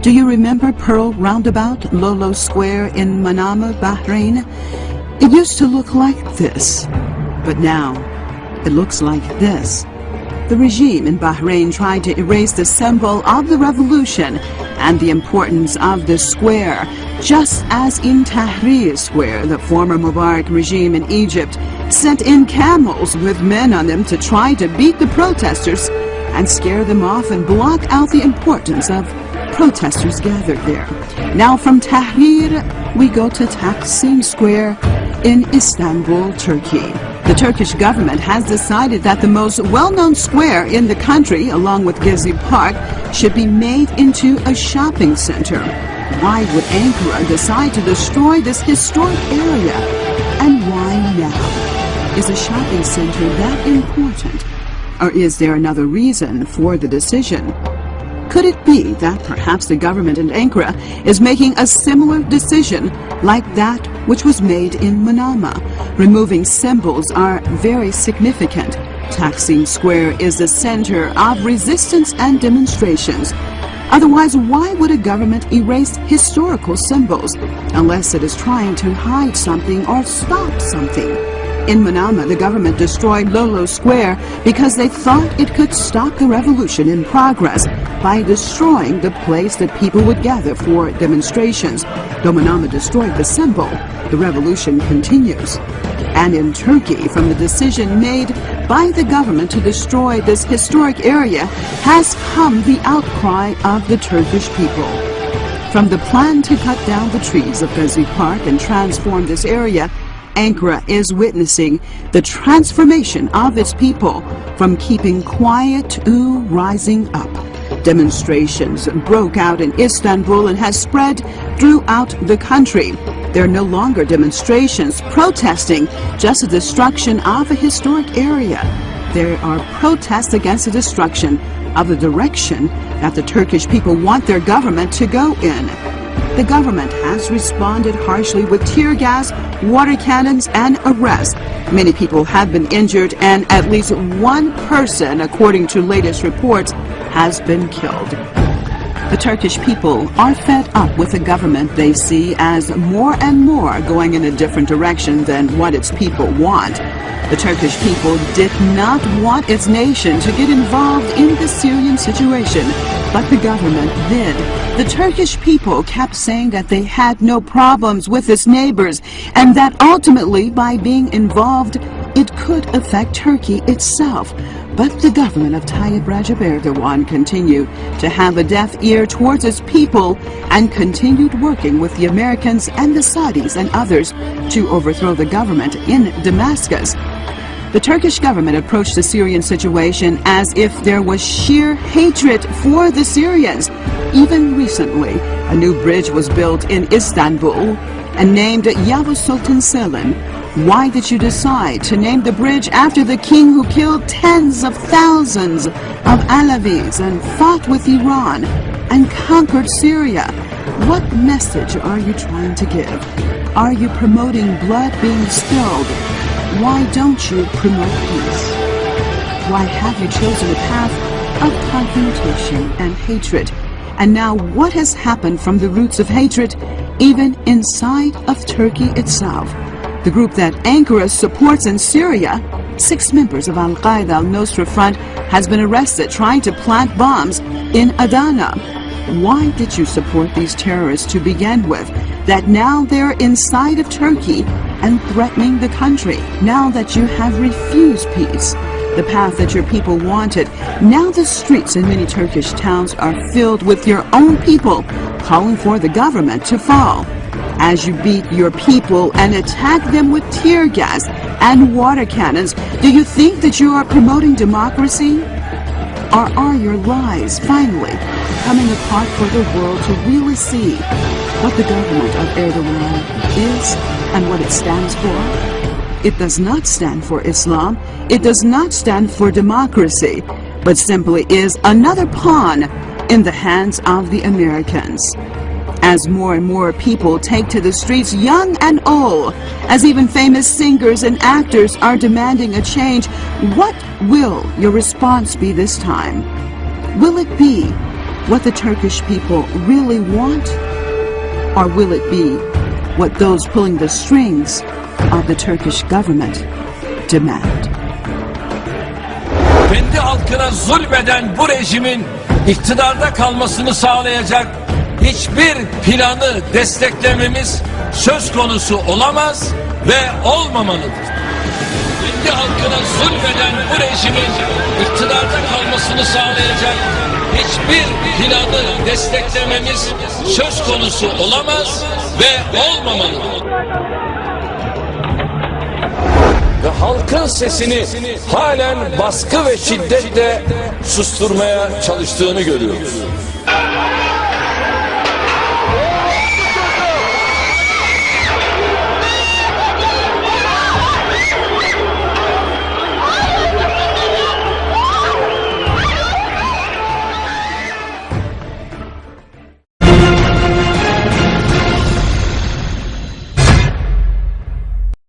Do you remember Pearl Roundabout, Lolo Square in Manama, Bahrain? It used to look like this, but now it looks like this. The regime in Bahrain tried to erase the symbol of the revolution and the importance of the square, just as in Tahrir Square, the former Mubarak regime in Egypt sent in camels with men on them to try to beat the protesters and scare them off and block out the importance of protesters gathered there. Now from Tahrir, we go to Taksim Square in Istanbul, Turkey. The Turkish government has decided that the most well-known square in the country, along with Gezi Park, should be made into a shopping center. Why would Ankara decide to destroy this historic area? And why now? Is a shopping center that important? Or is there another reason for the decision? Could it be that perhaps the government in Ankara is making a similar decision like that which was made in Manama? Removing symbols are very significant. Taksim Square is the center of resistance and demonstrations. Otherwise, why would a government erase historical symbols unless it is trying to hide something or stop something? In Manama, the government destroyed Lolo Square because they thought it could stop the revolution in progress by destroying the place that people would gather for demonstrations. Though Manama destroyed the symbol, the revolution continues. And in Turkey, from the decision made by the government to destroy this historic area has come the outcry of the Turkish people. From the plan to cut down the trees of Gezi Park and transform this area, Ankara is witnessing the transformation of its people from keeping quiet to rising up. Demonstrations broke out in Istanbul and has spread throughout the country. There are no longer demonstrations protesting just the destruction of a historic area. There are protests against the destruction of the direction that the Turkish people want their government to go in. The government has responded harshly with tear gas, water cannons, and arrests. Many people have been injured, and at least one person, according to latest reports, has been killed. The Turkish people are fed up with a government they see as more and more going in a different direction than what its people want. The Turkish people did not want its nation to get involved in the Syrian situation, but the government did. The Turkish people kept saying that they had no problems with its neighbors and that ultimately by being involved it could affect Turkey itself. But the government of Tayyip Recep Erdogan continued to have a deaf ear towards its people and continued working with the Americans and the Saudis and others to overthrow the government in Damascus. The Turkish government approached the Syrian situation as if there was sheer hatred for the Syrians. Even recently, a new bridge was built in Istanbul and named Yavuz Sultan Selim. Why did you decide to name the bridge after the king who killed tens of thousands of Alavis and fought with Iran and conquered Syria? What message are you trying to give? Are you promoting blood being spilled? Why don't you promote peace? Why have you chosen a path of confrontation and hatred? And now what has happened from the roots of hatred even inside of Turkey itself? The group that Ankara supports in Syria, 6 members of Al-Qaeda al-Nusra Front has been arrested trying to plant bombs in Adana. Why did you support these terrorists to begin with, that now they're inside of Turkey and threatening the country? Now that you have refused peace, the path that your people wanted, now the streets in many Turkish towns are filled with your own people calling for the government to fall. As you beat your people and attack them with tear gas and water cannons, do you think that you are promoting democracy? Or are your lies finally coming apart for the world to really see what the government of Erdogan is and what it stands for? It does not stand for Islam, it does not stand for democracy, but simply is another pawn in the hands of the Americans. As more and more people take to the streets, young and old, as even famous singers and actors are demanding a change, what will your response be this time? Will it be what the Turkish people really want? Or will it be what those pulling the strings of the Turkish government demand? Kendi halkına zulmeden bu rejimin iktidarda kalmasını sağlayacak hiçbir planı desteklememiz söz konusu olamaz ve olmamalıdır. Kendi halkına zulmeden bu rejimin iktidarda kalmasını sağlayacak hiçbir planı desteklememiz söz konusu olamaz ve olmamalıdır. Ve halkın sesini halen baskı ve şiddetle susturmaya çalıştığını görüyoruz.